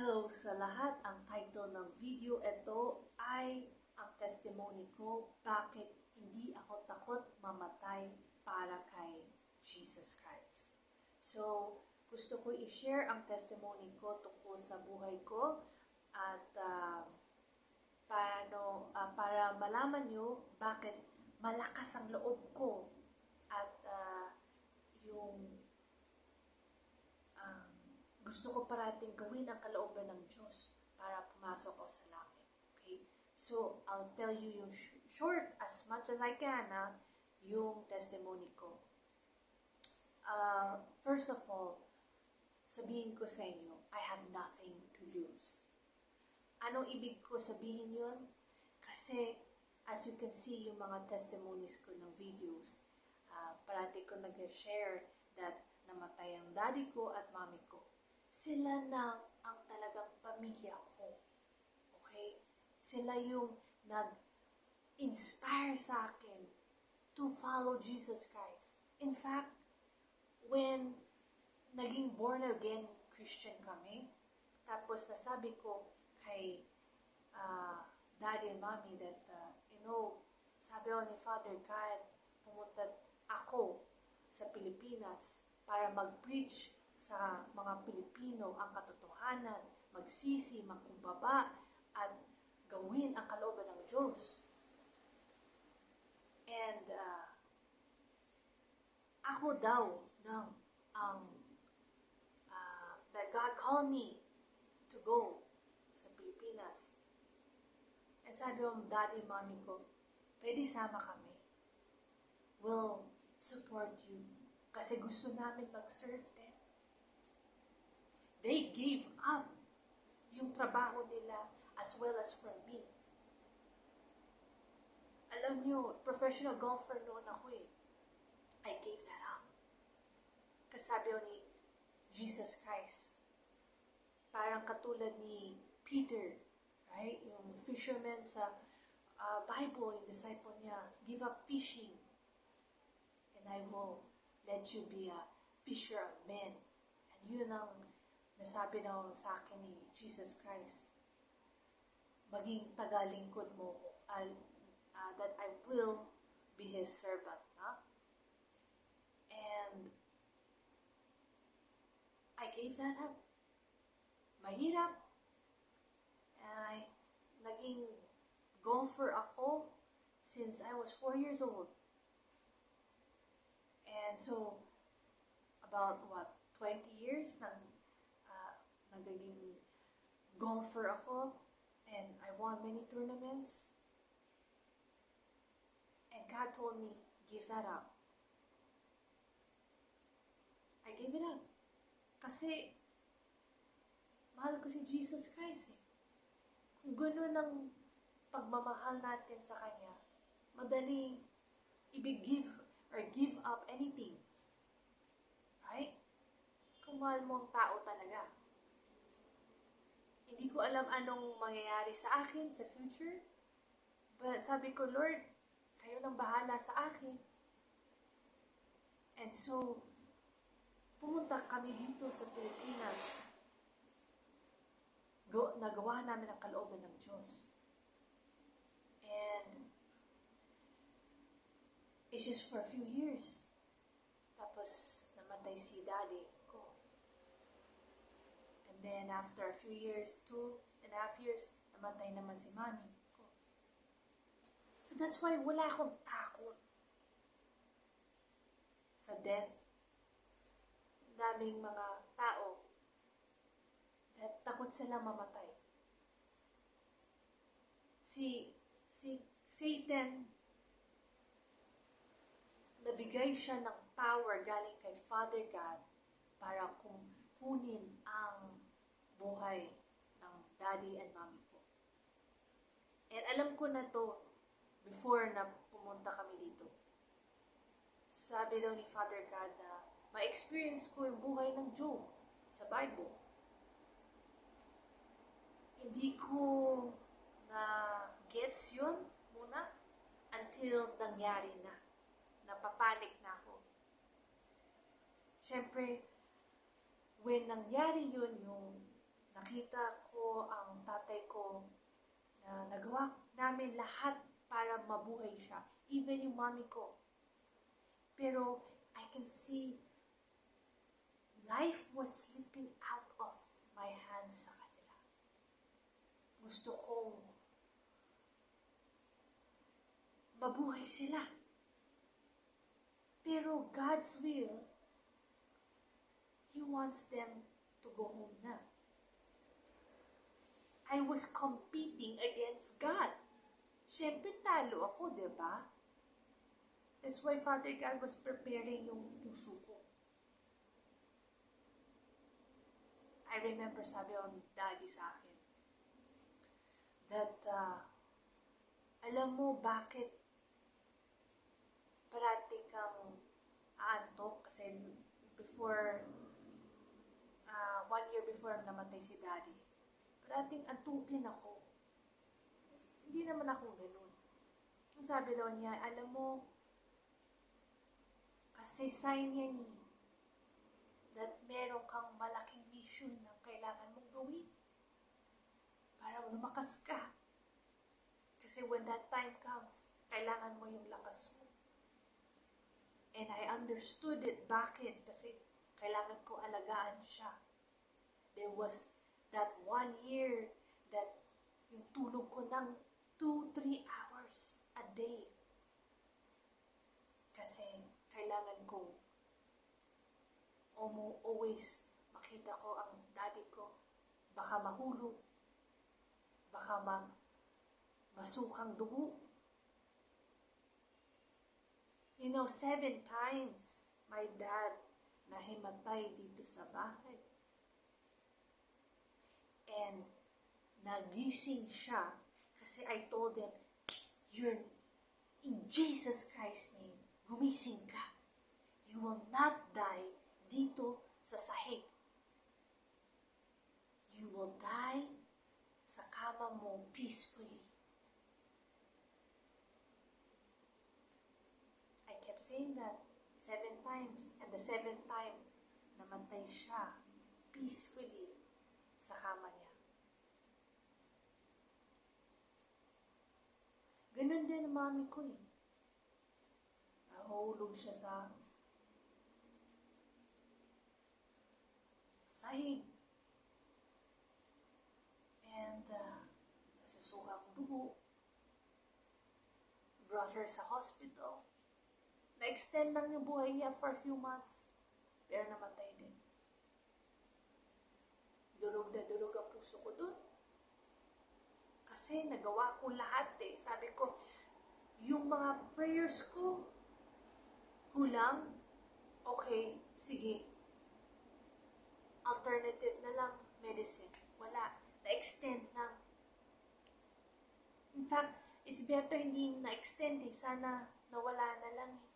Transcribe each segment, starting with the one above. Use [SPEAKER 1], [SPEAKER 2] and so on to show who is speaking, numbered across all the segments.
[SPEAKER 1] Hello sa lahat. Ang title ng video ito ay ang testimony ko, bakit hindi ako takot mamatay para kay Jesus Christ. So, gusto ko i-share ang testimony ko tungkol sa buhay ko at para malaman nyo bakit malakas ang loob ko at yung gusto ko parating gawin ang kalooban ng Diyos para pumasok ako sa langit. Okay? So, I'll tell you yung short as much as I can yung testimony ko. First of all, sabihin ko sa inyo, I have nothing to lose. Anong ibig ko sabihin yun? Kasi, as you can see, yung mga testimonies ko ng videos, parati ko nag-share that namatay ang daddy ko at mommy ko. Sila na ang talagang pamilya ko. Okay? Sila yung nag-inspire sa akin to follow Jesus Christ. In fact, when naging born again Christian kami, tapos nasabi ko kay daddy and mommy that, sabi ko ni Father God, pumunta ako sa Pilipinas para mag-preach sa mga Pilipino ang katotohanan, magsisi, magkumbaba, at gawin ang kalooban ng Diyos. And ako daw that God called me to go sa Pilipinas. And sabi ko, daddy, mommy ko, pwede sama kami. We'll support you. Kasi gusto namin mag-serve din. They gave up yung trabaho nila as well as for me. Alam nyo, professional golfer noon ako eh. I gave that up. Kasi sabi ko ni Jesus Christ, parang katulad ni Peter, right? Yung fisherman sa Bible, yung disciple niya, give up fishing and I will let you be a fisher of men. And yun ang nasabi na sa akin ni Jesus Christ, maging tagalingkod mo ko, that I will be His servant. And I gave that up. Mahirap. And naging golfer ako since I was 4 years old. And so, about 20 years naging golfer ako, and I won many tournaments. And God told me, give that up. I gave it up. Kasi, mahal ko si Jesus Christ eh. Kung gano'n ang pagmamahal natin sa Kanya, madali give up anything. Right? Kung mahal mo ang tao talaga. Hindi ko alam anong mangyayari sa akin sa future. But sabi ko, Lord, kayo nang bahala sa akin. And so, pumunta kami dito sa Pilipinas. Nagawa namin ang kalooban ng Diyos. And it's just for a few years. Tapos, namatay si daddy ko. And then, after a few years, 2.5 years, namatay naman si mommy ko. So, that's why wala akong takot sa death. Daming mga tao that takot sila mamatay. Si Satan, nabigay siya ng power galing kay Father God para kunin ang buhay ng daddy and mommy ko. And alam ko na to before na pumunta kami dito. Sabi daw ni Father God na ma-experience ko yung buhay ng Job sa Bible. Hindi ko na gets yun muna until nangyari na. Napapanik na ako. Siyempre, when nangyari yun, yung nakita ko ang tatay ko na nagawa namin lahat para mabuhay siya. Even yung mami ko. Pero I can see life was slipping out of my hands sa kanila. Gusto kong mabuhay sila. Pero God's will, He wants them to go home na. I was competing against God. Siyempre talo ako, di ba? That's why Father God was preparing yung puso ko. I remember sabi ng daddy sa akin that alam mo bakit parati kang aantok kasi before 1 year before namatay si daddy, parating antukin ako. Hindi naman ako ganun. Ang sabi daw niya, alam mo, kasi sign yan that meron kang malaking mission na kailangan mong gawin para lumakas ka. Kasi when that time comes, kailangan mo yung lakas mo. And I understood it. Bakit? Kasi kailangan ko alagaan siya. There was that 1 year that yung tulog ko ng 2-3 hours a day. Kasi kailangan kong always makita ko ang daddy ko. Baka mahulog. Baka masukang dugo. 7 times my dad nahimatay dito sa bahay. And nagising siya kasi I told him, you're in Jesus Christ's name, gumising ka. You will not die dito sa sahig. You will die sa kama mo peacefully. I kept saying that 7 times, and the 7th time, namatay siya peacefully sa kama niya. Ganun din ang mami ko eh. Nahulog siya sa sahig. And nasusukang dugo. Brought her sa hospital. Na-extend lang yung buhay niya for a few months. Pero namatay din. Durog na durog ang puso ko dun. Kasi nagawa ko lahat eh. Sabi ko, yung mga prayers ko, kulang, okay, sige. Alternative na lang, medicine. Wala. Na-extend lang. In fact, it's better hindi na-extend eh. Sana nawala na lang eh.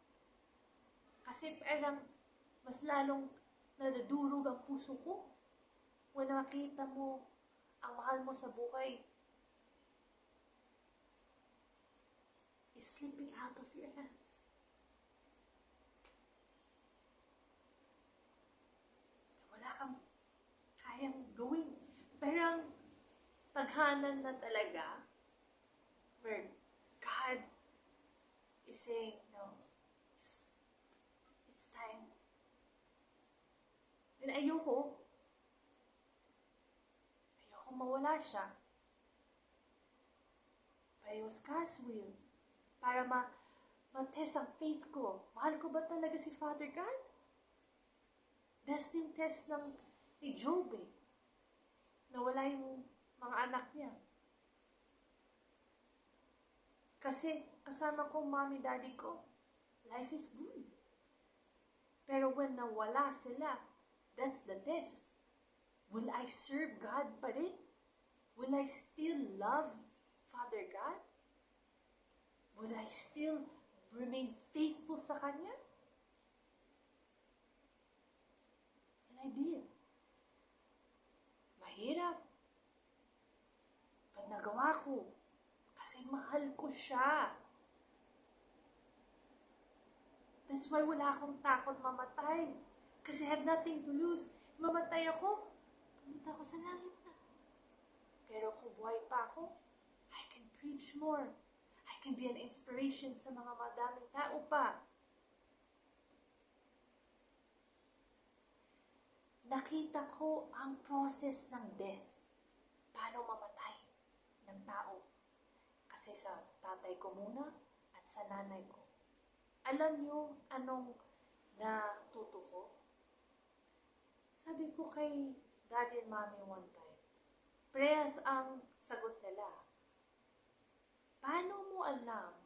[SPEAKER 1] Kasi parang mas lalong nadudurog ang puso ko. When nakita mo ang mahal mo sa buhay is slipping out of your hands. Wala kang kayang gawin. Parang taghanan na talaga where God is saying, no, it's time. And ayoko mawala siya. But it was God's will. Para ma-test ang faith ko. Mahal ko ba talaga si Father God? That's yung test ni Job eh. Nawala yung mga anak niya. Kasi kasama ko mommy, daddy ko. Life is good. Pero when nawala sila, that's the test. Will I serve God pa rin? Will I still love Father God? Will I still remain faithful sa Kanya? And I did. Mahirap. But nagawa ko. Kasi mahal ko siya. That's why wala akong takot mamatay. Kasi I have nothing to lose. Mamatay ako, pumunta ako sa langit na. Pero kung buhay pa ako, I can preach more. I can be an inspiration sa mga madaming tao pa. Nakita ko ang process ng death. Paano mamatay ng tao. Kasi sa tatay ko muna at sa nanay ko. Alam niyo anong natuto ko? Sabi ko kay daddy and mommy one time, prayers ang sagot nila. Paano mo alam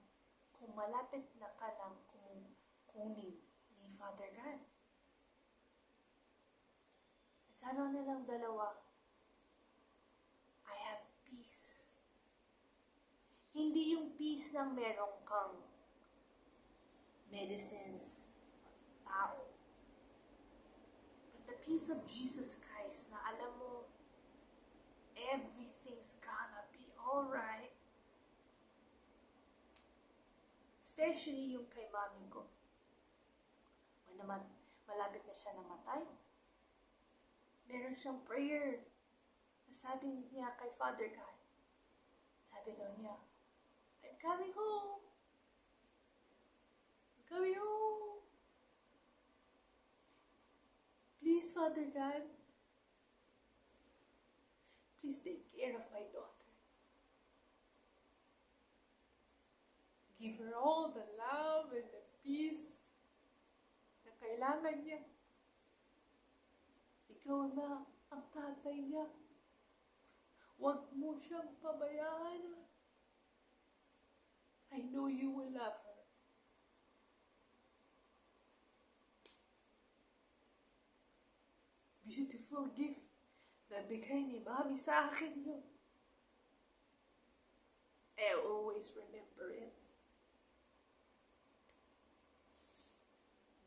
[SPEAKER 1] kung malapit na ka ng kunin ni Father God? At sana nilang dalawa, I have peace. Hindi yung peace ng merong kang medicines, tao. But the peace of Jesus Christ na alam mo, everything's gonna be alright. Especially yung kay mami ko. When naman malapit na siya namatay, meron siyang prayer. Sabi niya kay Father God, sabi daw niya, I'm coming home. I'm coming home. Please, Father God, please take care of my daughter. Give her all the love and the peace na kailangan niya. Ikaw na ang tatay niya. Huwag mo siyang pabayaan. I know you will love her. Beautiful gift na bigay ni Mami sa akin yun. I always remember it.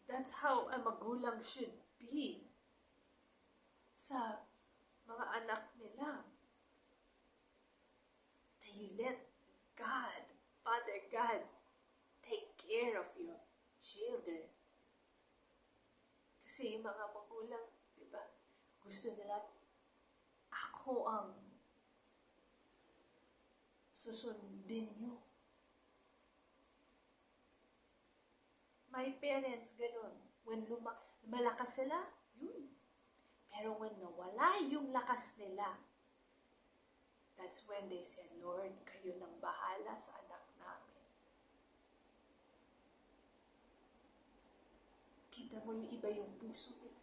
[SPEAKER 1] That's how a magulang should be sa mga anak nila. That you let God, Father God, take care of your children. Kasi yung mga magulang, di ba, gusto nila, ako ang susundin nyo. My parents, ganun. When malakas sila, yun. Pero when nawala yung lakas nila, that's when they said, Lord, kayo nang bahala sa anak namin. Kita mo yung iba yung puso nila.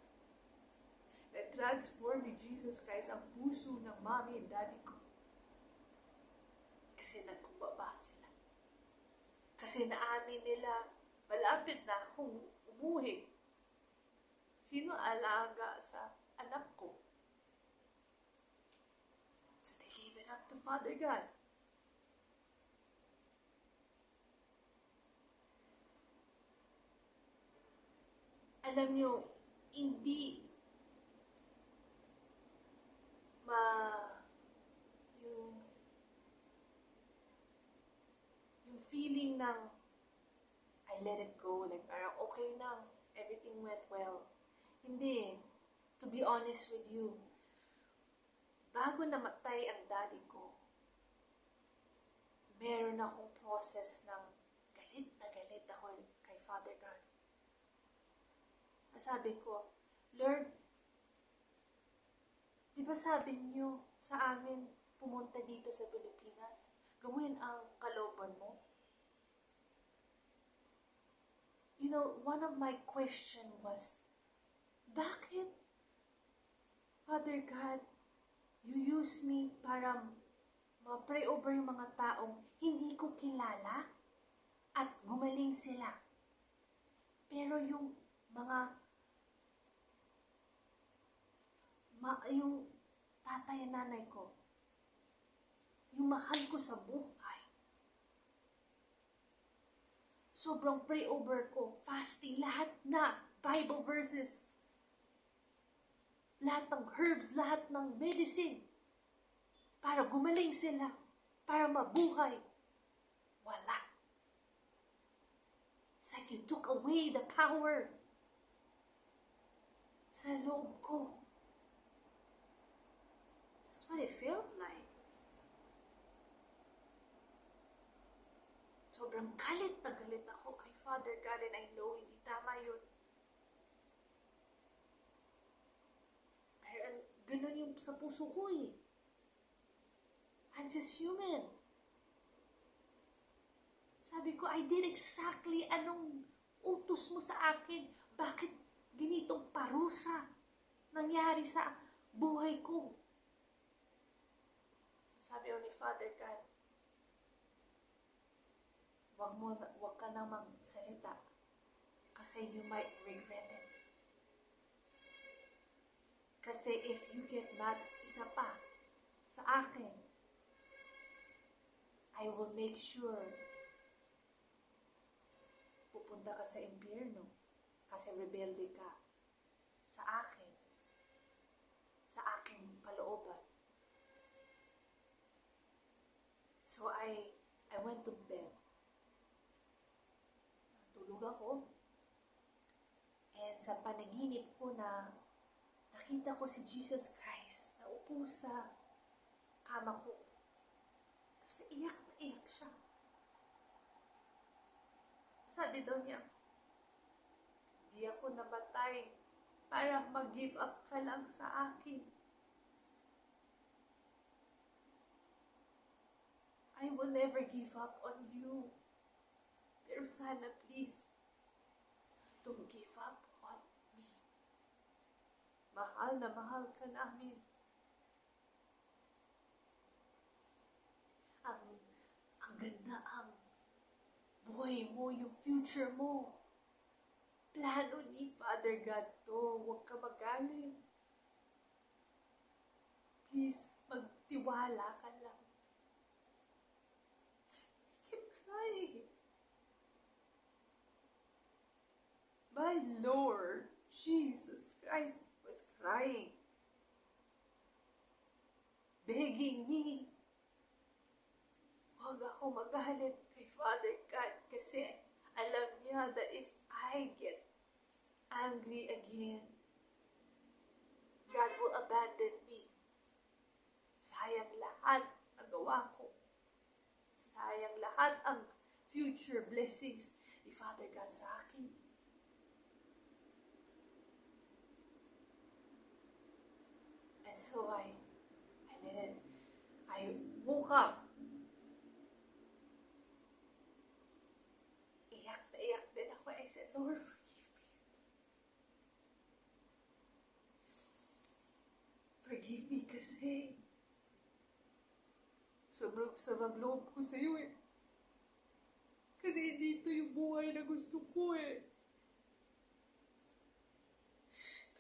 [SPEAKER 1] Na-transform ni Jesus Christ ang puso ng mami and daddy ko. Kasi nagkumbaba sila. Kasi naamin nila, malapit na akong umuwi. Sino alaga sa anak ko? So they gave it up to Father God. Alam niyo, hindi yung feeling ng I let it go, like parang okay na, everything went well. Hindi. To be honest with you, bago namatay ang daddy ko, meron akong process ng galit ako kay Father God. Sabi ko, Lord, di ba sabi niyo sa amin pumunta dito sa Pilipinas? Gawin ang kalooban mo? You know, one of my question was, bakit, Father God, you use me para ma-pray over yung mga taong hindi ko kilala at gumaling sila. Pero yung mga yung tatay at nanay ko, yung mahal ko sa buhay, sobrang pray over ko, fasting, lahat na, Bible verses, lahat ng herbs, lahat ng medicine, para gumaling sila, para mabuhay. Wala. It's like you took away the power sa loob ko. That's what it felt like. sobrang galit na galit ako kay Father God, and I know hindi tama yun. Pero ganun yung sa puso ko eh. I'm just human. Sabi ko, I did exactly anong utos mo sa akin. Bakit ganitong parusa nangyari sa buhay ko? Sabi ko ni Father God, wag ka nang magsalita kasi you might regret it. Kasi if you get mad isa pa sa akin, I will make sure pupunta ka sa impyerno kasi rebelde ka sa akin, sa aking kalooban. So I went to bed. Tulog ako. And sa panaginip ko na nakita ko si Jesus Christ na upo sa kama ko. Tapos iyak na iyak siya. Sabi daw niya, di ako namatay para mag-give up ka lang sa akin. I will never give up on you. Pero sana please, don't give up on me. Mahal na mahal ka namin. Ang ganda ang buhay mo, yung future mo. Plano ni Father God to. Huwag ka magaling. Please, magtiwala ka lang. I kept crying. My Lord, Jesus Christ was crying. Begging me. Huwag ako magalit kay Father God kasi alam niya that if I get angry again, God will abandon me. Sayang lahat ang gawa ko. Sayang lahat ang future blessings ni Father God sa akin. And so I woke up. Iyak na iyak din ako. I said, Lord, forgive me kasi sobrang loob ko sa iyo eh. Kasi hindi ito yung buhay na gusto ko eh.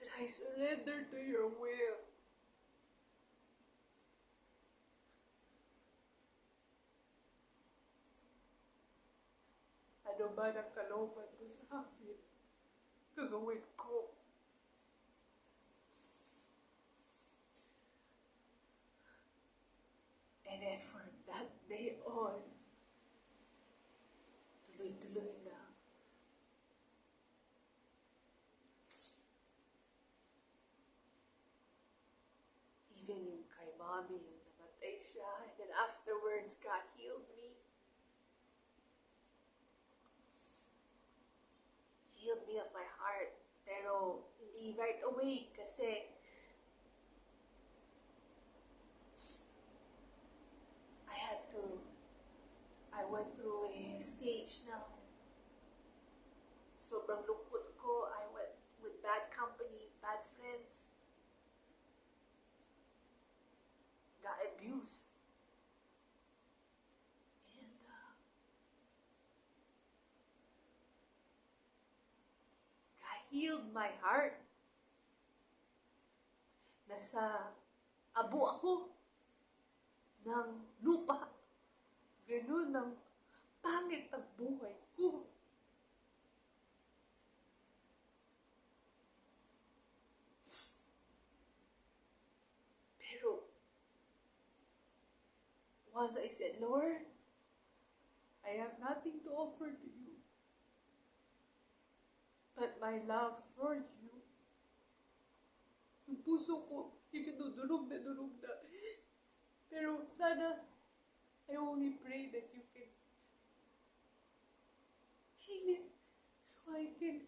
[SPEAKER 1] But I surrender to your will. Ano ba ang kalooban mo sa akin? Gagawin ko. And then for that day on, tuloy-tuloy na. Even yung kay mommy, yung namatay siya, and then afterwards, God healed me. Healed me of my heart. Pero hindi right away kasi I went through a stage na sobrang lungkot ko. I went with bad company, bad friends. Got abused. And God healed my heart. Nasa abo ako ng lupa. Ganun ang pangit ang buhay ko. Pero, once I said, Lord, I have nothing to offer to you but my love for you. Yung puso ko, ibinudulog na. Pero sana, I only pray that you can Heal it so I can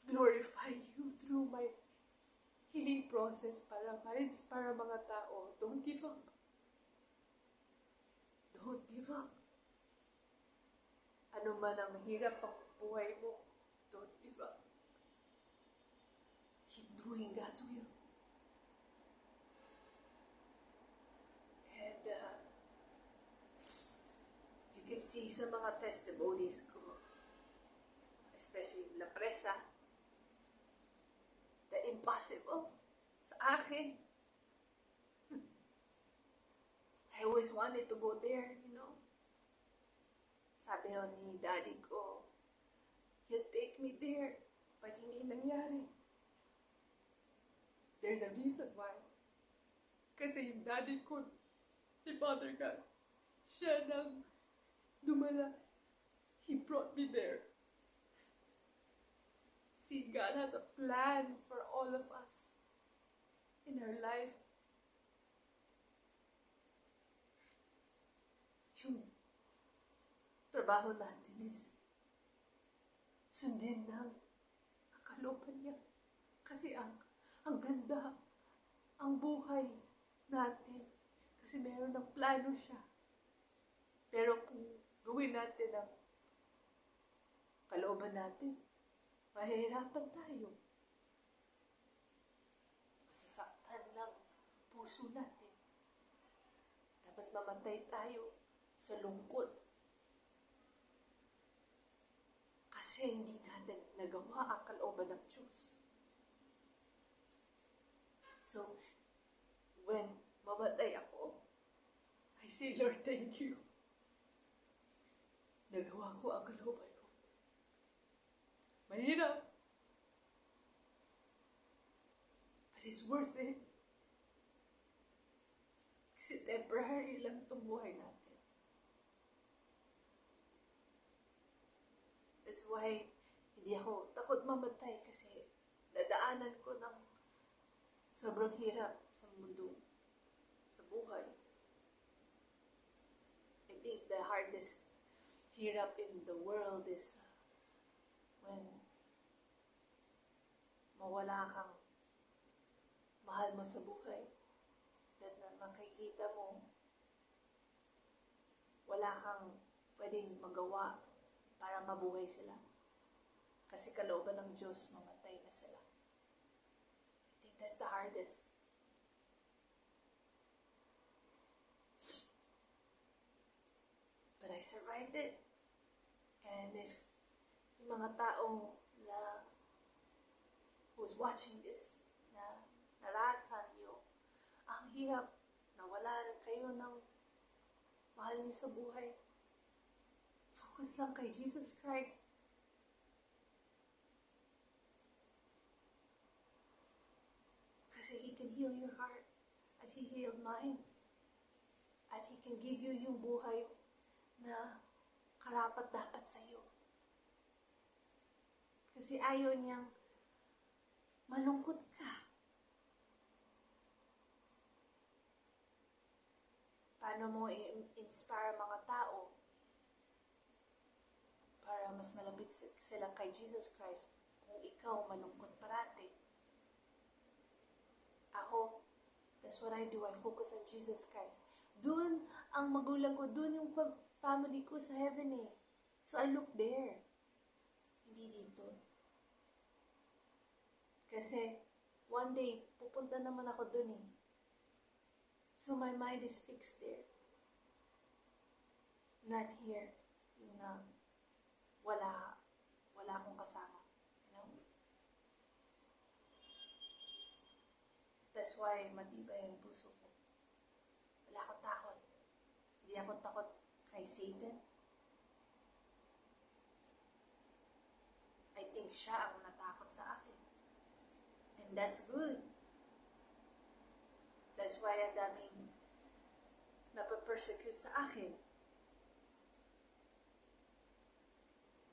[SPEAKER 1] glorify you through my healing process para mga tao. Don't give up. Don't give up. Ano man ang mahirap ang buhay mo, don't give up. Keep doing God's will. And you can see sa mga testimonies ko, especially La Presa, the impossible sa akin. I always wanted to go there, you know. Sabi ni daddy ko, he'll take me there, but hindi nangyari. There's a reason why. Kasi yung daddy ko, si Father God, siya nang dumala. He brought me there. See, God has a plan for all of us in our life. Yung trabaho natin is sundin lang ang kalooban niya. Kasi ang ganda, ang buhay natin. Kasi meron ng plano siya. Pero kung gawin natin ang kalooban natin, mahihirapan tayo. Masasaktan lang puso natin. Tapos mamatay tayo sa lungkot. Kasi hindi natin nagawa ang kalooban ng Diyos. So, when mamatay ako, I say, Lord, thank you. Nagawa ko ang kalooban ko. Mahirap. But it's worth it. Kasi temporary lang itong buhay natin. That's why hindi ako takot mamatay kasi dadaanan ko ng sobrang hirap sa mundo, sa buhay. I think the hardest hirap in the world is when mawala kang mahal mo sa buhay. That na makikita mo, wala kang pwedeng magawa para mabuhay sila. Kasi kalooban ng Diyos, mamatay na sila. I think that's the hardest. But I survived it. And if yung mga taong na who's watching this, na narasan nyo, ang hirap na wala rin kayo ng mahal niyo sa buhay, focus lang kay Jesus Christ. Kasi He can heal your heart as He healed mine. At He can give you yung buhay na karapat-dapat sa iyo. Kasi ayaw niyang malungkot ka. Paano mo i-inspire mga tao para mas malapit sila kay Jesus Christ kung ikaw malungkot parati? Ako, that's what I do. I focus on Jesus Christ. Doon ang magulang ko, doon yung family ko sa heaven eh. So I look there. Hindi dito. Kasi one day, pupunta naman ako doon eh. So my mind is fixed there. Not here. Yung wala akong kasama. You know? That's why matibay ang puso ko. Wala akong takot. Hindi ako takot kay Satan. I think siya ang natakot sa akin. And that's good. That's why ang daming napapersecute sa akin.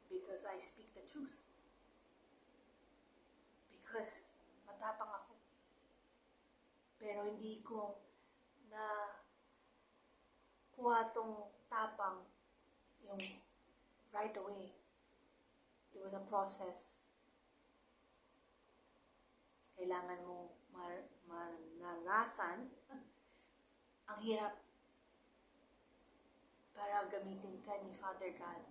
[SPEAKER 1] Because I speak the truth. Because matapang ako. Pero hindi ko na kuha tong tapang yung right away. It was a process. Kailangan mo maranasan ang hirap para gamitin ka ni Father God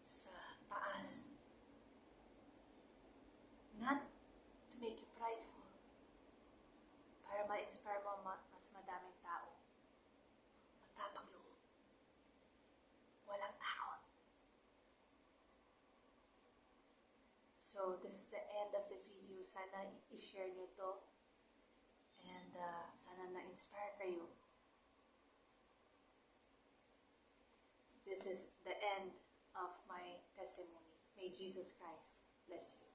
[SPEAKER 1] sa taas. Not to make you prideful, para ma-inspire mo mas madaming tao. Matapang loob. Walang takot. So, this is the end of the video. Sana i-share nyo to. And sana na-inspire kayo. This is the end of my testimony. May Jesus Christ bless you.